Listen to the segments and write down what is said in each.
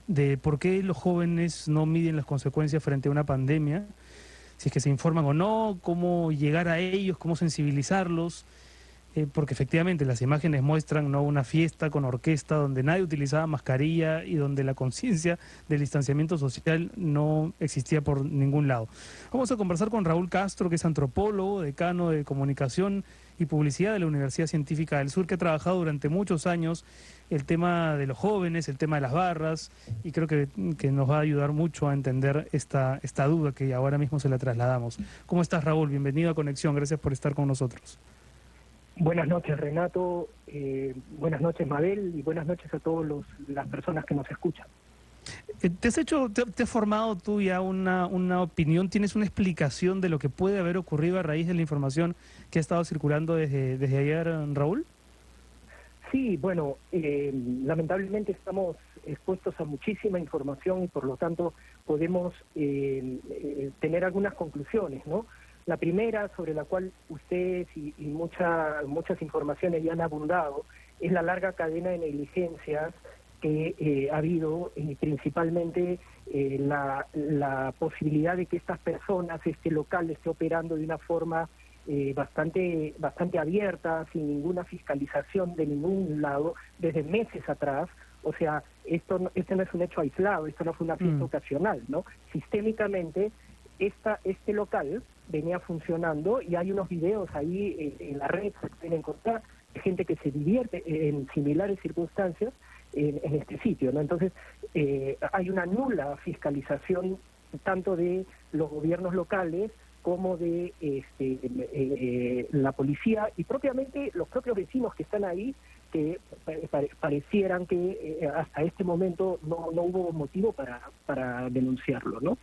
de por qué los jóvenes no miden las consecuencias frente a una pandemia, si es que se informan o no, cómo llegar a ellos, cómo sensibilizarlos, porque efectivamente las imágenes muestran, ¿no?, una fiesta con orquesta donde nadie utilizaba mascarilla y donde la conciencia del distanciamiento social no existía por ningún lado. Vamos a conversar con Raúl Castro, que es antropólogo, decano de Comunicación y Publicidad de la Universidad Científica del Sur, que ha trabajado durante muchos años el tema de los jóvenes, el tema de las barras, y creo que nos va a ayudar mucho a entender esta duda que ahora mismo se la trasladamos. ¿Cómo estás, Raúl? Bienvenido a Conexión, gracias por estar con nosotros. Buenas noches, Renato, buenas noches, Mabel, y buenas noches a todas las personas que nos escuchan. ¿Te has formado tú ya una opinión? ¿Tienes una explicación de lo que puede haber ocurrido a raíz de la información que ha estado circulando desde ayer, Raúl? Sí, bueno, lamentablemente estamos expuestos a muchísima información y por lo tanto podemos tener algunas conclusiones, ¿no? La primera, sobre la cual ustedes y muchas informaciones ya han abundado, es la larga cadena de negligencias que ha habido, principalmente la posibilidad de que estas personas, este local, esté operando de una forma bastante abierta, sin ninguna fiscalización de ningún lado, desde meses atrás. O sea, este no es un hecho aislado, esto no fue una fiesta ocasional, ¿no? Sistémicamente, este local venía funcionando y hay unos videos ahí en la red, se pueden encontrar, de gente que se divierte en similares circunstancias en este sitio, ¿no? Entonces, hay una nula fiscalización tanto de los gobiernos locales como de la policía y propiamente los propios vecinos que están ahí, que parecieran que hasta este momento no hubo motivo para denunciarlo, ¿no?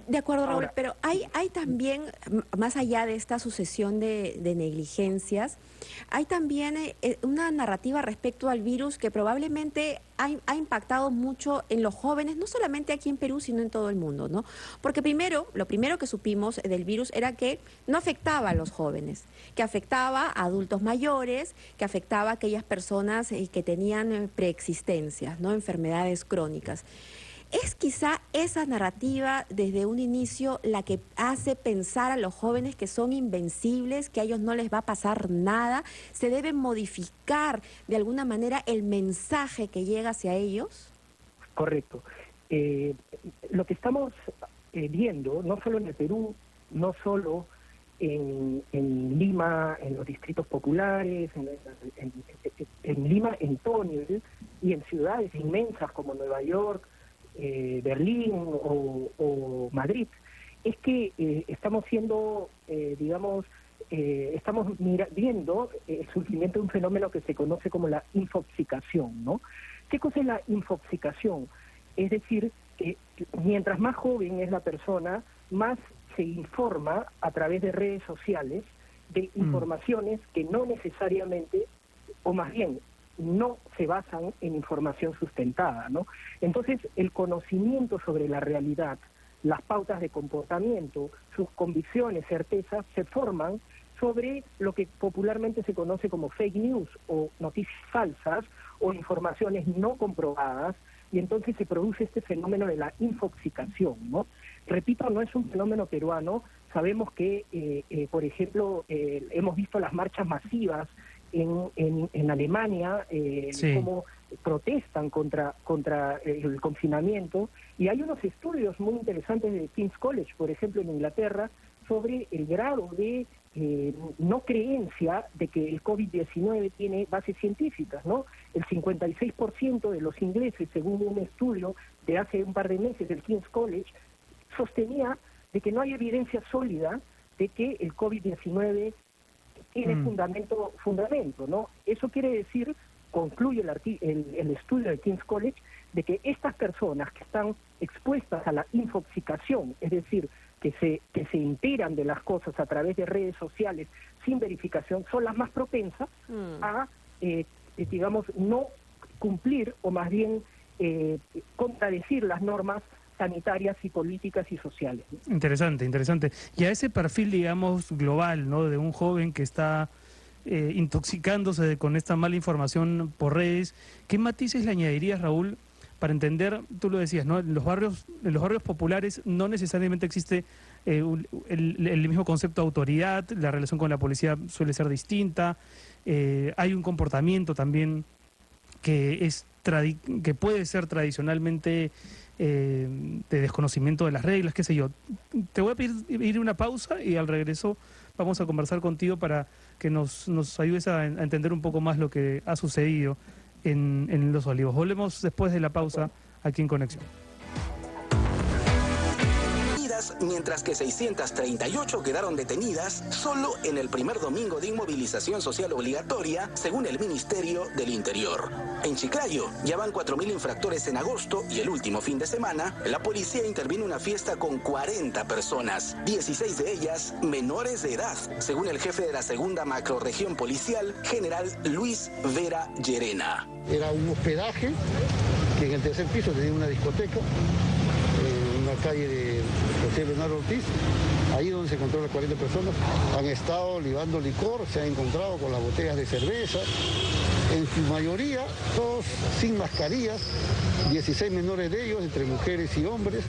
De acuerdo, Raúl, Ahora, pero hay también, más allá de esta sucesión de negligencias, hay también una narrativa respecto al virus que probablemente ha impactado mucho en los jóvenes, no solamente aquí en Perú, sino en todo el mundo, ¿no? Porque lo primero que supimos del virus era que no afectaba a los jóvenes, que afectaba a adultos mayores, que afectaba a aquellas personas que tenían preexistencias, ¿no?, enfermedades crónicas. ¿Es quizá esa narrativa desde un inicio la que hace pensar a los jóvenes que son invencibles, que a ellos no les va a pasar nada? ¿Se debe modificar de alguna manera el mensaje que llega hacia ellos? correcto. Lo que estamos viendo, no solo en el Perú, no solo en Lima, en los distritos populares, en Lima, en todo nivel, y en ciudades inmensas como Nueva York, Berlín o Madrid, es que estamos siendo, estamos viendo el surgimiento de un fenómeno que se conoce como la infoxicación, ¿no? ¿Qué cosa es la infoxicación? Es decir, que mientras más joven es la persona, más se informa a través de redes sociales de informaciones que no necesariamente, o más bien, no se basan en información sustentada, ¿no? Entonces, el conocimiento sobre la realidad, las pautas de comportamiento, sus convicciones, certezas, se forman sobre lo que popularmente se conoce como fake news o noticias falsas o informaciones no comprobadas, y entonces se produce este fenómeno de la infoxicación, ¿no? Repito, no es un fenómeno peruano. Sabemos que, por ejemplo, hemos visto las marchas masivas en Alemania, Sí. cómo protestan contra el confinamiento, y hay unos estudios muy interesantes de King's College, por ejemplo, en Inglaterra, sobre el grado de no creencia de que el COVID-19 tiene bases científicas, ¿no? El 56% de los ingleses, según un estudio de hace un par de meses del King's College, sostenía de que no hay evidencia sólida de que el COVID-19 tiene fundamento, ¿no? Eso quiere decir, concluye el estudio de King's College, de que estas personas que están expuestas a la infoxicación, es decir, que se enteran de las cosas a través de redes sociales sin verificación, son las más propensas a, digamos, no cumplir o más bien contradecir las normas sanitarias y políticas y sociales. Interesante, interesante. Y a ese perfil, digamos, global, ¿no?, de un joven que está intoxicándose con esta mala información por redes, ¿qué matices le añadirías, Raúl, para entender, tú lo decías, ¿no? En los barrios populares no necesariamente existe el mismo concepto de autoridad, la relación con la policía suele ser distinta, hay un comportamiento también que que puede ser tradicionalmente de desconocimiento de las reglas, qué sé yo. Te voy a pedir una pausa y al regreso vamos a conversar contigo para que nos ayudes a entender un poco más lo que ha sucedido en Los Olivos. Volvemos después de la pausa aquí en Conexión. Mientras que 638 quedaron detenidas solo en el primer domingo de inmovilización social obligatoria, según el Ministerio del Interior. En Chiclayo ya van 4.000 infractores en agosto y el último fin de semana, la policía intervino en una fiesta con 40 personas, 16 de ellas menores de edad, según el jefe de la segunda macrorregión policial, general Luis Vera Llerena. Era un hospedaje que en el tercer piso tenía una discoteca, en una calle de José Leonardo Ortiz, ahí donde se encontró las 40 personas. Han estado libando licor, se han encontrado con las botellas de cerveza, en su mayoría todos sin mascarillas, 16 menores de ellos, entre mujeres y hombres.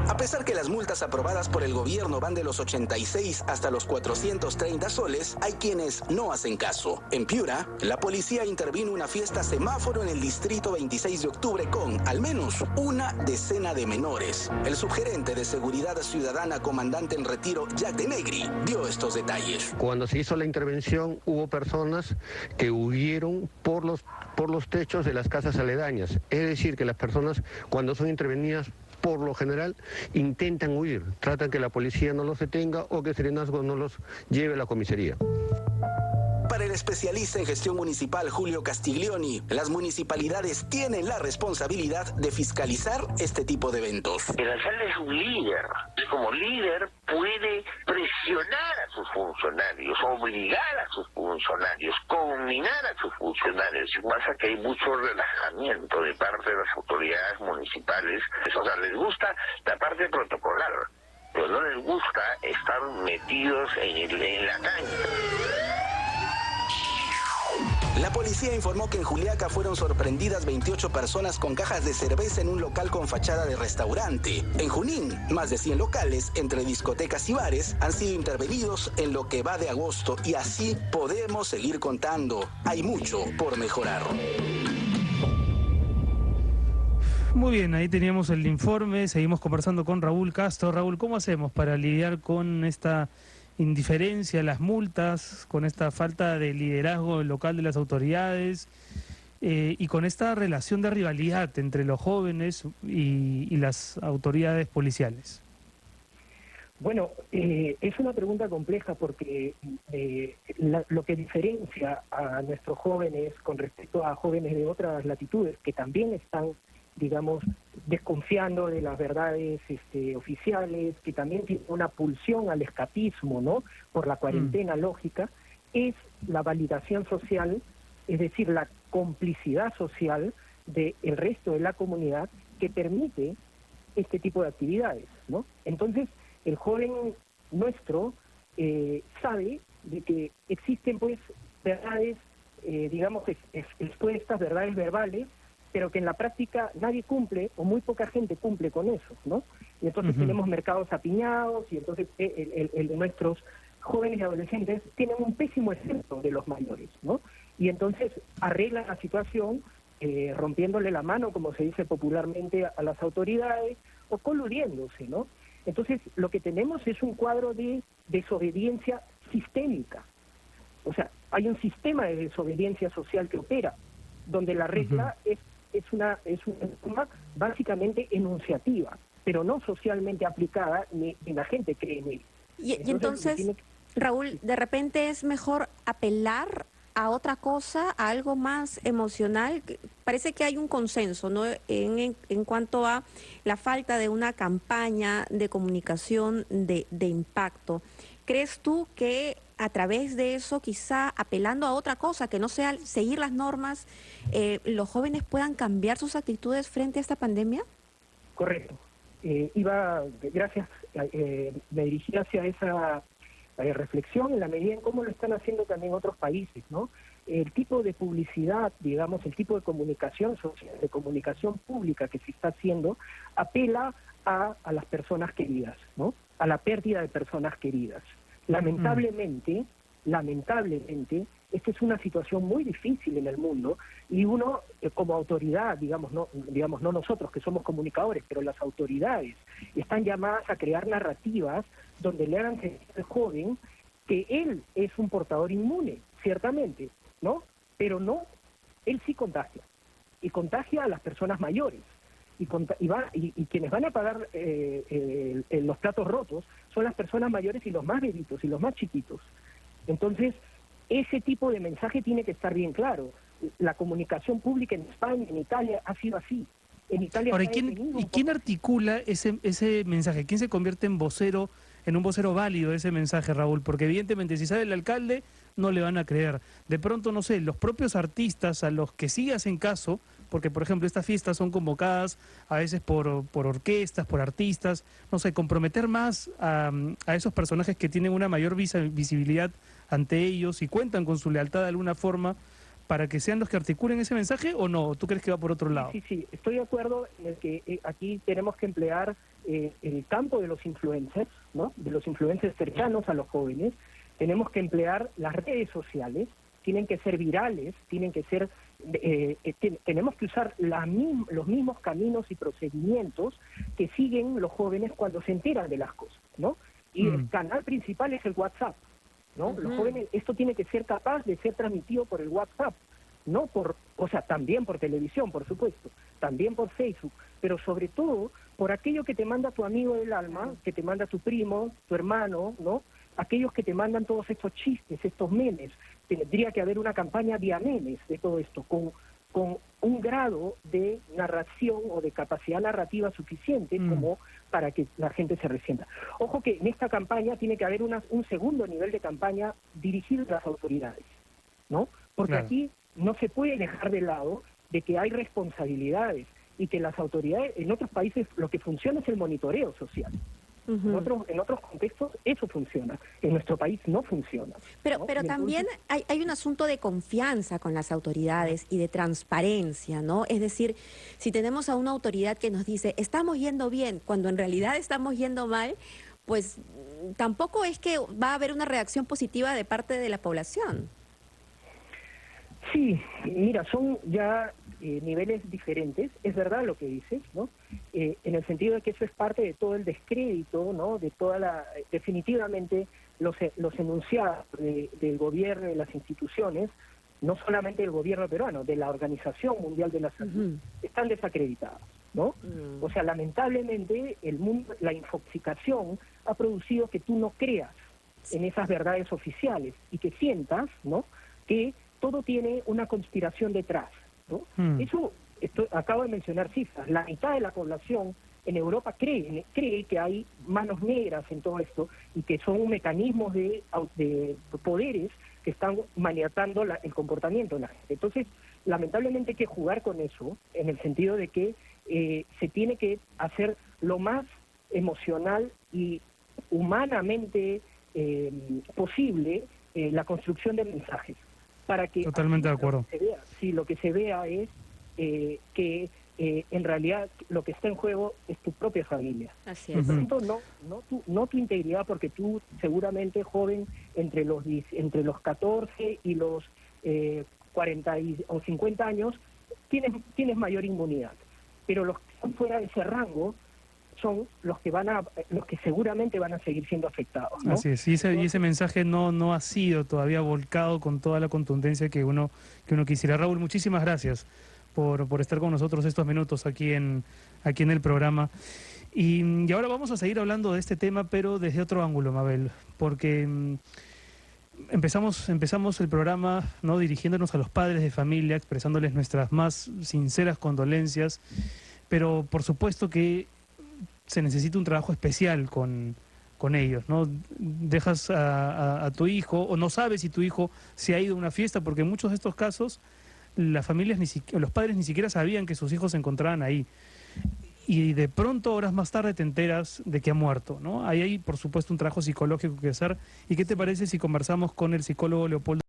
A pesar que las multas aprobadas por el gobierno van de los 86 hasta los 430 soles, hay quienes no hacen caso. En Piura, la policía intervino una fiesta semáforo en el distrito 26 de octubre con, al menos, una decena de menores. El subgerente de Seguridad Ciudadana, comandante en retiro, Jack de Negri, dio estos detalles. Cuando se hizo la intervención, hubo personas que huyeron por los techos de las casas aledañas. Es decir, que las personas, cuando son intervenidas, por lo general, intentan huir, tratan que la policía no los detenga o que Serenazgo no los lleve a la comisaría. Para el especialista en gestión municipal Julio Castiglioni, las municipalidades tienen la responsabilidad de fiscalizar este tipo de eventos. El alcalde es un líder, y como líder puede presionar a sus funcionarios, obligar a sus funcionarios, combinar a sus funcionarios. Pasa que hay mucho relajamiento de parte de las autoridades municipales. O sea, les gusta la parte protocolar, pero no les gusta estar metidos en la cancha. La policía informó que en Juliaca fueron sorprendidas 28 personas con cajas de cerveza en un local con fachada de restaurante. En Junín, más de 100 locales, entre discotecas y bares, han sido intervenidos en lo que va de agosto y así podemos seguir contando. Hay mucho por mejorar. Muy bien, ahí teníamos el informe, seguimos conversando con Raúl Castro. Raúl, ¿cómo hacemos para lidiar con esta indiferencia, las multas, con esta falta de liderazgo local de las autoridades y con esta relación de rivalidad entre los jóvenes y las autoridades policiales? Bueno, es una pregunta compleja porque lo que diferencia a nuestros jóvenes con respecto a jóvenes de otras latitudes que también están, digamos, desconfiando de las verdades oficiales, que también tienen una pulsión al escapismo, ¿no?, por la cuarentena lógica, es la validación social, es decir, la complicidad social del resto de la comunidad que permite este tipo de actividades, ¿no? Entonces, el joven nuestro sabe de que existen, pues, verdades, digamos, expuestas, verdades verbales, pero que en la práctica nadie cumple o muy poca gente cumple con eso, ¿no? Y entonces tenemos mercados apiñados y entonces nuestros jóvenes y adolescentes tienen un pésimo ejemplo de los mayores, ¿no? Y entonces arreglan la situación rompiéndole la mano, como se dice popularmente, a las autoridades o coludiéndose, ¿no? Entonces lo que tenemos es un cuadro de desobediencia sistémica. O sea, hay un sistema de desobediencia social que opera, donde la regla es una norma básicamente enunciativa, pero no socialmente aplicada, ni la gente cree en ella. Y entonces, Raúl, de repente es mejor apelar a otra cosa, a algo más emocional. Parece que hay un consenso, ¿no?, en cuanto a la falta de una campaña de comunicación de impacto. ¿Crees tú que a través de eso, quizá apelando a otra cosa, que no sea seguir las normas, los jóvenes puedan cambiar sus actitudes frente a esta pandemia? Correcto. Gracias, me dirigí hacia esa reflexión en la medida en cómo lo están haciendo también otros países, ¿no? el tipo de publicidad, digamos, el tipo de comunicación social, de comunicación pública que se está haciendo, apela a las personas queridas, ¿no? A la pérdida de personas queridas. Lamentablemente, esta es una situación muy difícil en el mundo y uno, como autoridad, digamos no nosotros que somos comunicadores, pero las autoridades están llamadas a crear narrativas donde le hagan sentir al joven que él es un portador inmune, ciertamente, ¿no? Pero no, él sí contagia, y contagia a las personas mayores. Y quienes van a pagar los platos rotos son las personas mayores y los más bebitos y los más chiquitos. Entonces, ese tipo de mensaje tiene que estar bien claro. La comunicación pública en España, en Italia, ha sido así. En Italia. Ahora, ¿quién articula ese mensaje? ¿Quién se convierte en vocero, en un vocero válido de ese mensaje, Raúl? Porque evidentemente si sale el alcalde no le van a creer. De pronto, no sé, los propios artistas a los que sí hacen caso, porque por ejemplo estas fiestas son convocadas a veces por orquestas, por artistas, no sé, comprometer más a esos personajes que tienen una mayor visibilidad ante ellos y cuentan con su lealtad de alguna forma para que sean los que articulen ese mensaje, ¿o no? ¿Tú crees que va por otro lado? Sí, estoy de acuerdo en el que aquí tenemos que emplear el campo de los influencers, ¿no? De los influencers cercanos a los jóvenes. Tenemos que emplear las redes sociales, tienen que ser virales, tienen que ser, tenemos que usar los mismos caminos y procedimientos que siguen los jóvenes cuando se enteran de las cosas, ¿no? Y el canal principal es el WhatsApp, ¿no? Los jóvenes, esto tiene que ser capaz de ser transmitido por el WhatsApp, no también por televisión, por supuesto, también por Facebook, pero sobre todo por aquello que te manda tu amigo del alma, que te manda tu primo, tu hermano, ¿no? Aquellos que te mandan todos estos chistes, estos memes. Tendría que haber una campaña vía memes de todo esto, con un grado de narración o de capacidad narrativa suficiente como para que la gente se resienta. Ojo que en esta campaña tiene que haber un segundo nivel de campaña dirigido a las autoridades, ¿no? Porque aquí no se puede dejar de lado de que hay responsabilidades y que las autoridades, en otros países lo que funciona es el monitoreo social. En otros contextos eso funciona, en nuestro país no funciona. Pero, ¿no? pero también hay un asunto de confianza con las autoridades y de transparencia, ¿no? Es decir, si tenemos a una autoridad que nos dice, estamos yendo bien, cuando en realidad estamos yendo mal, pues tampoco es que va a haber una reacción positiva de parte de la población. Sí, mira, son ya niveles diferentes, es verdad lo que dices, ¿no? En el sentido de que eso es parte de todo el descrédito, ¿no? De definitivamente los enunciados del gobierno y de las instituciones, no solamente del gobierno peruano, de la Organización Mundial de la Salud, están desacreditados, ¿no? O sea, lamentablemente la infoxicación ha producido que tú no creas en esas verdades oficiales y que sientas, ¿no? Que todo tiene una conspiración detrás, ¿no? Acabo de mencionar cifras. La mitad de la población en Europa cree que hay manos negras en todo esto y que son mecanismos de poderes que están maniatando el comportamiento de la gente. Entonces, lamentablemente hay que jugar con eso, en el sentido de que se tiene que hacer lo más emocional y humanamente posible la construcción de mensajes. Para que totalmente de acuerdo. Lo que se vea es que en realidad lo que está en juego es tu propia familia. Así es. Por tanto, no tu integridad, porque tú seguramente joven entre los 14 y los 40 o 50 años tienes mayor inmunidad, pero los que están fuera de ese rango son los que seguramente van a seguir siendo afectados, ¿no? Así es, y ese mensaje no ha sido todavía volcado con toda la contundencia que uno quisiera. Raúl, muchísimas gracias por estar con nosotros estos minutos aquí en el programa. Y ahora vamos a seguir hablando de este tema, pero desde otro ángulo, Mabel, porque empezamos el programa, ¿no?, dirigiéndonos a los padres de familia, expresándoles nuestras más sinceras condolencias, pero por supuesto que se necesita un trabajo especial con ellos, ¿no? Dejas a tu hijo, o no sabes si tu hijo se ha ido a una fiesta, porque en muchos de estos casos las familias los padres ni siquiera sabían que sus hijos se encontraban ahí. Y de pronto, horas más tarde, te enteras de que ha muerto, ¿no? Ahí hay, por supuesto, un trabajo psicológico que hacer. ¿Y qué te parece si conversamos con el psicólogo Leopoldo